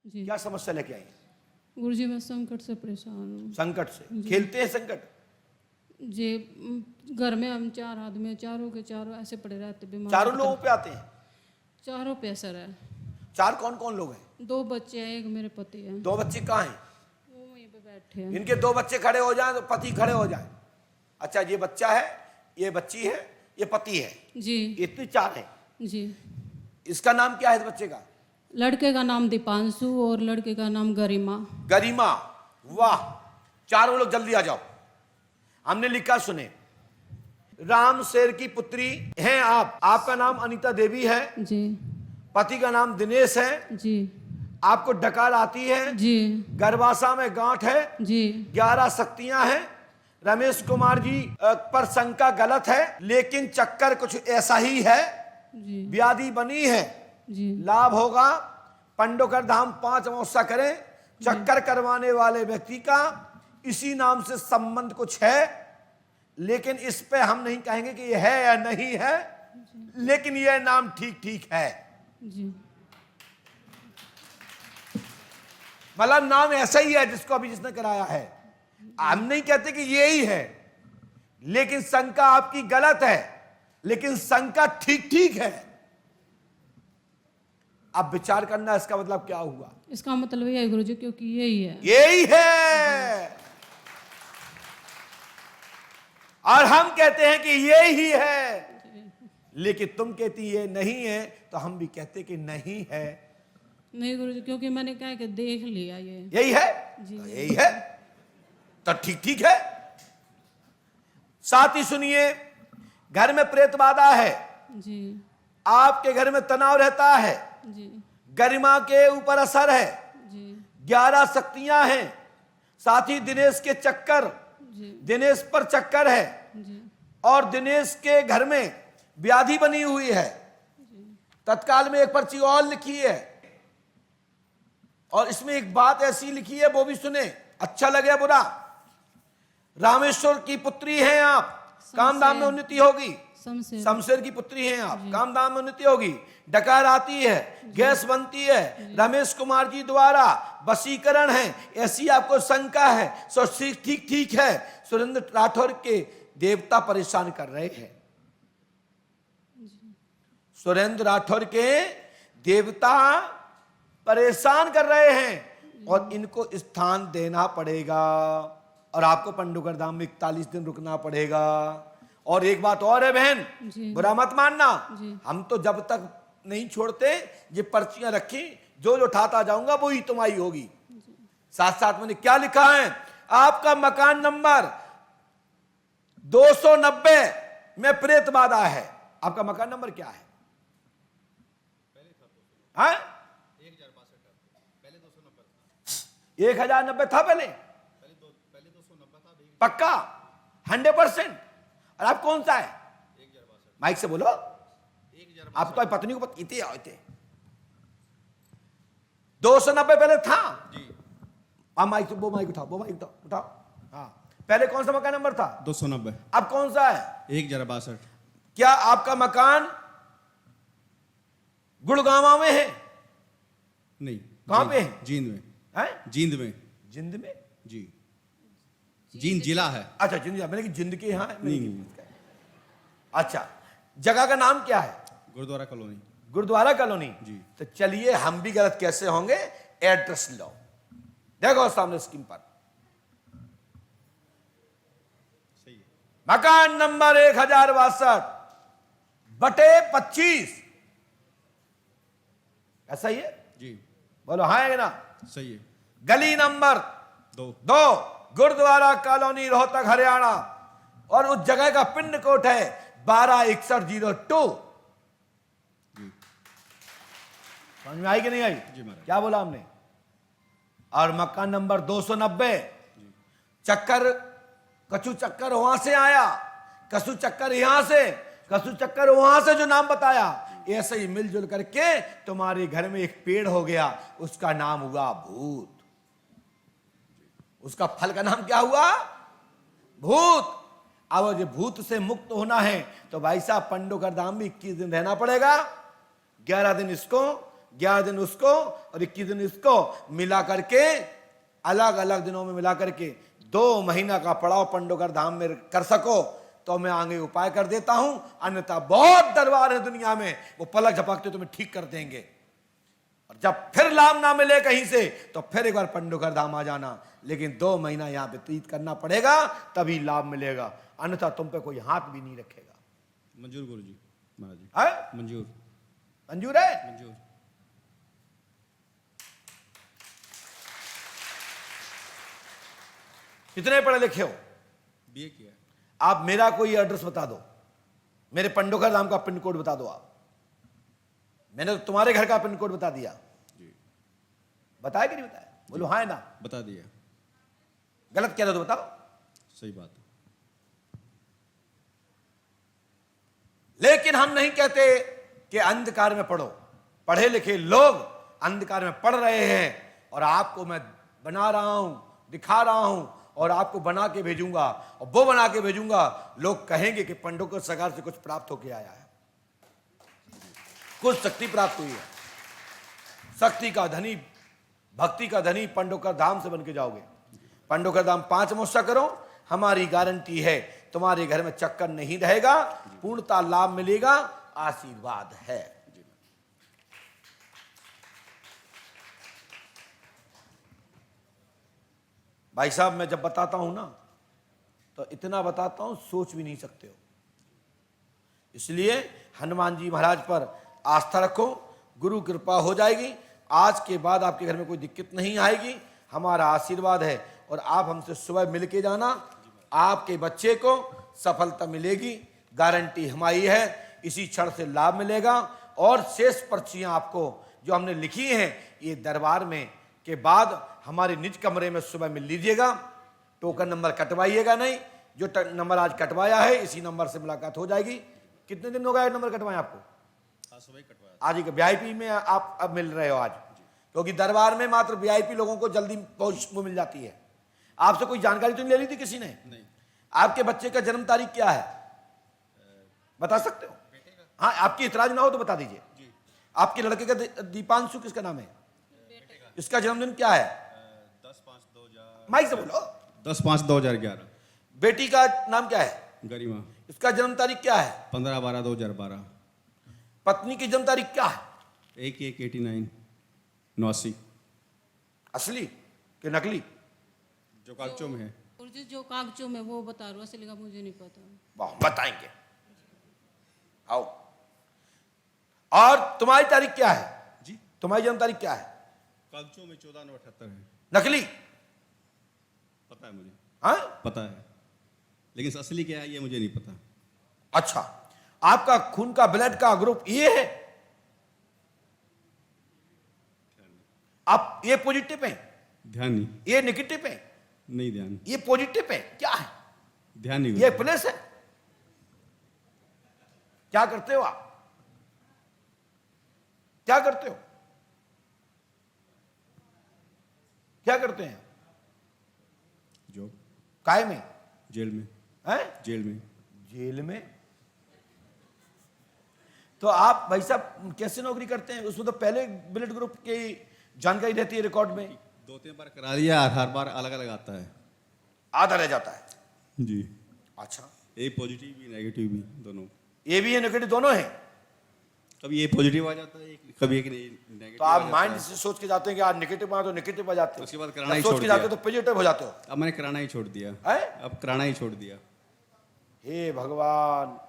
जी क्या समस्या लेके आई हैं? गुरुजी मैं संकट से परेशान हूँ संकट से खेलते हैं संकट। जी। घर में हम 4 आदमी हैं, चारों के चारों ऐसे पड़े रहते बीमार। चारों लोगों पे आते हैं। चारों पे असर है। चार कौन कौन लोग हैं? 2 बच्चे हैं, एक मेरे पति हैं। 2 बच्चे कहाँ हैं? वो वहीं पे बैठे हैं। इनके 2 बच्चे खड़े हो जाएं तो पति खड़े हो जाए। अच्छा, ये बच्चा है, ये बच्ची है, ये पति है, जी इतनी 4 है। जी। इसका नाम क्या है इस बच्चे का? लड़के का नाम दीपांशु और लड़के का नाम गरिमा। गरिमा। वाह, चारों लोग जल्दी आ जाओ। हमने लिखा सुने। राम शेर की पुत्री हैं आप। आपका नाम अनीता देवी है, जी पति का नाम दिनेश है, जी आपको डकार आती है, जी गर्भाशय में गांठ है, जी 11 शक्तियां हैं। रमेश कुमार जी पर शंका गलत है, लेकिन चक्कर कुछ ऐसा ही है, जी व्याधि बनी है, जी लाभ होगा। पंडोकर धाम 5 अमावस्या करें। चक्कर करवाने वाले व्यक्ति का इसी नाम से संबंध कुछ है, लेकिन इस पे हम नहीं कहेंगे कि यह है या नहीं है, लेकिन यह नाम ठीक ठीक है। जी मतलब नाम ऐसा ही है जिसको अभी जिसने कराया है। हम नहीं कहते कि यही है, लेकिन शंका आपकी गलत है, लेकिन शंका ठीक ठीक है। अब विचार करना इसका मतलब क्या हुआ। इसका मतलब यही है गुरुजी, क्योंकि यही है। यही है, और हम कहते हैं कि यही है, लेकिन तुम कहती ये नहीं है, तो हम भी कहते कि नहीं है। नहीं गुरुजी, क्योंकि मैंने कहा कि देख लिया ये। यही है जी। तो यही है, तो ठीक ठीक है। साथ ही सुनिए, घर में प्रेत बाधा है, जी आपके घर में तनाव रहता है, जी गरिमा के ऊपर असर है, जी 11 शक्तियां हैं, साथ ही दिनेश के चक्कर, जी दिनेश पर चक्कर है, जी और दिनेश के घर में व्याधि बनी हुई है। तत्काल में एक पर्ची और लिखी है, और इसमें एक बात ऐसी लिखी है, वो भी सुने, अच्छा लगे बुरा। रामेश्वर की पुत्री हैं आप, काम धाम में उन्नति होगी। शमशेर। शमशेर की पुत्री हैं आप, काम धाम में उन्नति होगी। डकार आती है, गैस बनती है, रमेश कुमार जी द्वारा वशीकरण है, ऐसी आपको शंका है, सो ठीक ठीक है। सुरेंद्र राठौर के देवता परेशान कर रहे हैं। सुरेंद्र राठौर के देवता परेशान कर रहे हैं, और इनको स्थान देना पड़ेगा, और आपको पंडोकर धाम में 41 दिन रुकना पड़ेगा। और एक बात और है बहन, जी। बुरा मत मानना, जी। हम तो जब तक नहीं छोड़ते, ये पर्चियां रखी, जो उठाता जाऊंगा वो ही तुम्हारी होगी। साथ साथ मैंने क्या लिखा है, आपका मकान नंबर 290 में प्रेत बाधा है। आपका मकान नंबर क्या है? हाँ? 1090 था पहले, पक्का 100%। और आप कौन सा है? माइक से बोलो, आप तो पत्नी को इतने आए थे। 290 पहले था। आप माइक से, वो माइक उठाओ, वो माइक उठाओ। हाँ, पहले कौन सा मकान नंबर था? 290। अब कौन सा है? 1062। क्या आपका मकान गुड़गांव में है? नहीं, कहां पे है? जींद में। हैं? जींद में। जिंद में? जी, जींद जिला है। अच्छा, जिंद, मैंने कि जिंद के यहाँ है। नहीं। अच्छा, जगह का नाम क्या है? गुरुद्वारा कॉलोनी। गुरुद्वारा कॉलोनी। जी। तो चलिए, हम भी गलत कैसे होंगे, एड्रेस लो, देखो सामने स्क्रीन पर, सही है। मकान नंबर 1062/25। ऐसा ही है? जी, बोलो हाँ है ना? सही है। गली नंबर 2। 2, गुरुद्वारा कॉलोनी, रोहतक, हरियाणा, और उस जगह का पिन कोड है 126102। जी समझ में आई कि नहीं आई? जी महाराज। क्या बोला हमने? और मकान नंबर 290, चक्कर, कछु चक्कर वहां से आया, कसु चक्कर यहां से, कसु चक्कर वहां से, जो नाम बताया, ऐसे ही मिलजुल करके तुम्हारे घर में एक पेड़ हो गया, उसका नाम हुआ भूत। उसका फल का नाम क्या हुआ? भूत। अब जो भूत से मुक्त होना है, तो भाई साहब पंडोकर धाम में 21 दिन रहना पड़ेगा। 11 दिन इसको, 11 दिन उसको और 21 दिन इसको मिला करके, अलग अलग दिनों में मिला करके 2 महीना का पड़ाव पंडोकर धाम में कर सको तो मैं आगे उपाय कर देता हूं, अन्यथा बहुत दरबार है दुनिया में, वो पलक झपकते तुम्हें ठीक कर देंगे। और जब फिर लाभ ना मिले कहीं से तो फिर एक बार पंडोकर धाम आ जाना, लेकिन 2 महीना यहां व्यतीत करना पड़ेगा तभी लाभ मिलेगा, अन्यथा तुम पे कोई हाथ भी नहीं रखेगा। मंजूर गुरु जी महाराज जी, है? मंजूर मंजूर है? मंजूर। कितने पढ़े लिखे हो? बीए किया है। आप मेरा कोई एड्रेस बता दो, मेरे पंडोकर धाम का पिन कोड बता दो। आप, मैंने तो तुम्हारे घर का पिन कोड बता दिया, जी बताया कि नहीं बताया? बोलो हाँ है ना? बता दिया। गलत कह रहे हो तो बताओ। सही बात है। लेकिन हम नहीं कहते कि अंधकार में पढ़ो, पढ़े लिखे लोग अंधकार में पढ़ रहे हैं, और आपको मैं बना रहा हूं, दिखा रहा हूं, और आपको बना के भेजूंगा, और वो बना के भेजूंगा, लोग कहेंगे कि पंडोकर सरकार से कुछ प्राप्त होके आया है, कुछ शक्ति प्राप्त हुई है। शक्ति का धनी, भक्ति का धनी पंडोकर धाम से बन के जाओगे। पंडोकर धाम 5 अमावस्या करो, हमारी गारंटी है तुम्हारे घर में चक्कर नहीं रहेगा, पूर्णता लाभ मिलेगा, आशीर्वाद है। भाई साहब मैं जब बताता हूं ना तो इतना बताता हूं सोच भी नहीं सकते हो, इसलिए हनुमान जी महाराज पर आस्था रखो, गुरु कृपा हो जाएगी। आज के बाद आपके घर में कोई दिक्कत नहीं आएगी, हमारा आशीर्वाद है। और आप हमसे सुबह मिल के जाना, आपके बच्चे को सफलता मिलेगी, गारंटी हमारी है, इसी क्षण से लाभ मिलेगा। और शेष पर्चियां आपको जो हमने लिखी हैं ये दरबार में के बाद हमारे निज कमरे में सुबह मिल लीजिएगा। टोकन नंबर कटवाइएगा नहीं, जो नंबर आज कटवाया है इसी नंबर से मुलाकात हो जाएगी। कितने दिन हो गए नंबर कटवाए आपको? आज सुबह कटवाया। आज ही वीआईपी में आप अब मिल रहे हो आज, क्योंकि दरबार में मात्र वीआईपी लोगों को जल्दी पहुंच वो मिल जाती है। आपसे कोई जानकारी तो नहीं ले ली थी किसी ने? नहीं। आपके बच्चे का जन्म तारीख क्या है बता सकते हो? हाँ, आपकी इतराज ना हो तो बता दीजिए। आपके लड़के का दीपांशु किसका नाम है? इसका जन्मदिन क्या है? 10/5/2000। माइक से बोलो। 10/5/2011। बेटी का नाम क्या है? गरिमा। इसका जन्म तारीख क्या है? 15/12/2012। पत्नी की जन्म तारीख क्या है? 1/1/89 89। असली कि नकली? जो कागजों में है। और जो कागजों में वो बता रहा हूँ, असली का मुझे नहीं पता। वाह, बताएंगे। आओ। और तुम्हारी तारीख क्या है? जी तुम्हारी जन्म तारीख क्या है? कागजों में 14/9/78 है। नकली? पता है मुझे। हाँ, पता है, लेकिन असली क्या है ये मुझे नहीं पता। अच्छा, आपका खून का ब्लड का ग्रुप ये है? आप ये पॉजिटिव है, ध्यान नहीं। ये नेगेटिव है, नहीं ध्यान। ये पॉजिटिव है, क्या है? ध्यान नहीं। ये प्लस है। क्या करते हो आप? क्या करते हो? क्या करते हैं? जो काय में? जेल में। हैं? जेल में। जेल में? तो आप भाई साहब कैसे नौकरी करते हैं? उसमें तो पहले ब्लड ग्रुप की जानकारी रहती है रिकॉर्ड में। 2-3 बार करा दिया, हर बार अलग अलग आता है। आधा रह जाता है। जी। अच्छा, ए पॉजिटिव भी नेगेटिव भी दोनों। ये भी है नेगेटिव दोनों है? कभी ये पॉजिटिव आ जाता है, कभी एक नेगेटिव। तो आप माइंड से सोच के जाते हैं कि आज नेगेटिव आया तो नेगेटिव आ जाते हो, उसके बाद कराना ही सोच छोड़ के दिया। जाते हो तो पॉजिटिव हो जाते हो। अब मैंने कराना ही छोड़ दिया। हैं? अब कराना ही छोड़ दिया। हे भगवान,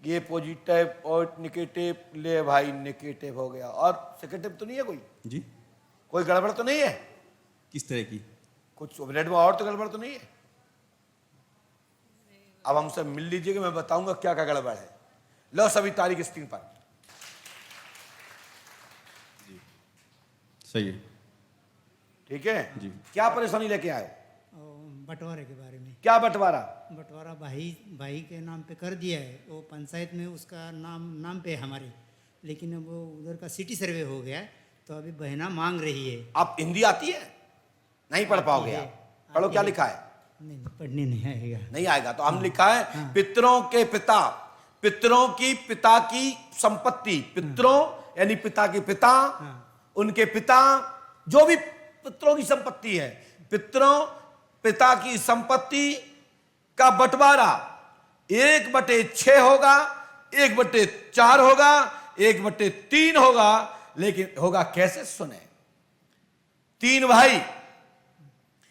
ये पॉजिटिव और नेगेटिव, ले भाई नेगेटिव हो गया। और सेकेटिव तो नहीं है कोई? जी। कोई गड़बड़ तो नहीं है? किस तरह की? कुछ ब्लड में और तो गड़बड़ तो नहीं है? अब हमसे मिल लीजिएगा, मैं बताऊंगा क्या क्या गड़बड़ है। लो सभी तारीख स्क्रीन पर। सही है। ठीक है जी। क्या परेशानी लेके आए? बंटवारे के बारे में। क्या बंटवारा? बंटवारा भाई के नाम पे कर दिया है, वो पंचायत में उसका नाम पे है हमारे, लेकिन अब वो उधर का सिटी सर्वे हो गया है, तो अभी बहना मांग रही है। आप हिंदी आती है? नहीं पढ़ पाओगे आप? पढ़ो, क्या लिखा है? नहीं, पढ़ने नहीं आएगा। नहीं आएगा तो हम लिखा है पितरों के पिता, पितरों की पिता की संपत्ति, पितरों यानी पिता के पिता, उनके पिता, जो भी पितरों की संपत्ति है, पिता की संपत्ति का बंटवारा 1/6 होगा, 1/4 होगा, 1/3 होगा। लेकिन होगा कैसे सुने, 3 भाई,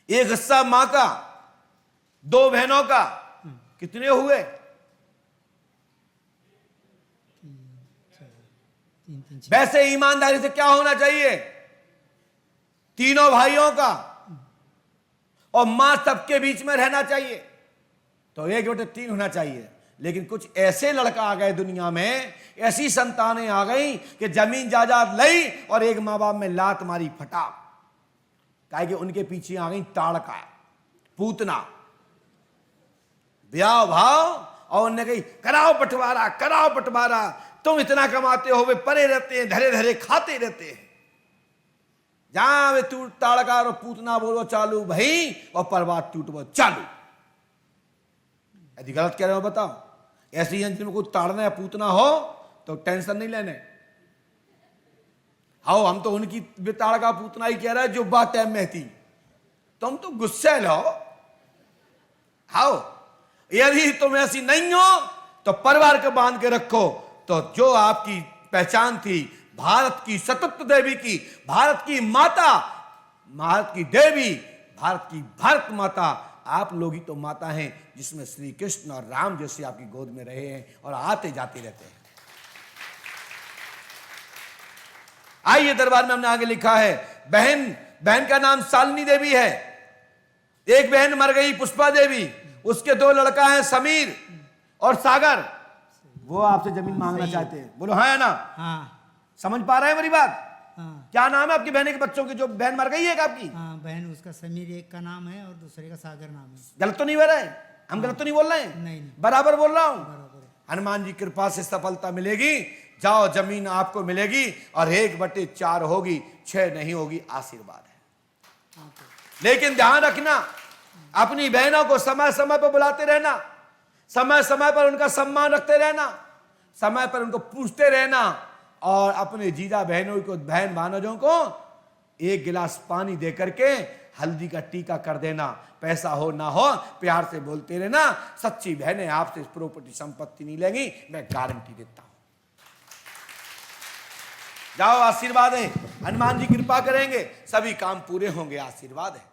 एक हिस्सा मां का, 2 बहनों का, कितने हुए? 3 वैसे ईमानदारी से क्या होना चाहिए? तीनों भाइयों का और मां सबके बीच में रहना चाहिए, तो 1/3 होना चाहिए। लेकिन कुछ ऐसे लड़का आ गए दुनिया में, ऐसी संतानें आ गई कि जमीन जायदाद लई और एक मां बाप में लात मारी फटाक, काहे कि उनके पीछे आ गई ताड़का, पूतना, ब्याह भाव, और उन्होंने कही कराओ बंटवारा, तुम इतना कमाते हो, वे परे रहते हैं, धरे धरे खाते रहते हैं। जहां वे तू ताड़का और पूतना बोलो चालू भाई, और परिवार टूटो चालू। यदि गलत कह रहे हो बताओ? ऐसी जिनमें कोई ताड़ना या पूतना हो तो टेंशन नहीं लेने। हाँ, हम तो उनकी ताड़का पूतना ही कह रहे हैं जो बात टाइम में थी, तुम तो गुस्से लो। हाँ, यदि तुम ऐसी नहीं हो तो परिवार को बांध के रखो, तो जो आपकी पहचान थी भारत की सतत देवी की, भारत की माता, भारत की देवी, भारत की भारत माता, आप लोग ही तो माता हैं जिसमें श्री कृष्ण और राम जैसे आपकी गोद में रहे हैं और आते जाते रहते हैं। आइए दरबार में हमने आगे लिखा है, बहन का नाम शालिनी देवी है। एक बहन मर गई पुष्पा देवी, उसके 2 लड़का हैं समीर और सागर, वो आपसे जमीन मांगना चाहते हैं। बोलो हाँ या ना? हाँ समझ पा रहे हैं मेरी बात? हाँ क्या नाम है आपकी बहन के बच्चों की? जो बहन मर गई है आपकी? हाँ, बहन उसका समीर एक का नाम है और दूसरे का सागर नाम है। गलत तो नहीं बोल रहे? हम गलत तो नहीं बोल रहे हैं? नहीं। बराबर बोल रहा हूं। बराबर है। हनुमान जी कृपा से सफलता मिलेगी, जाओ जमीन आपको मिलेगी और 1/4 होगी, 6 नहीं होगी, आशीर्वाद है। लेकिन ध्यान रखना, अपनी बहनों को समय समय पर बुलाते रहना, समय समय पर उनका सम्मान रखते रहना, समय पर उनको पूछते रहना, और अपने जीजा बहनों को, बहन भानजों को 1 गिलास पानी दे करके हल्दी का टीका कर देना। पैसा हो ना हो, प्यार से बोलते रहना, सच्ची बहनें आपसे प्रॉपर्टी संपत्ति नहीं लेंगी, मैं गारंटी देता हूं। जाओ, आशीर्वाद है, हनुमान जी कृपा करेंगे, सभी काम पूरे होंगे, आशीर्वाद है।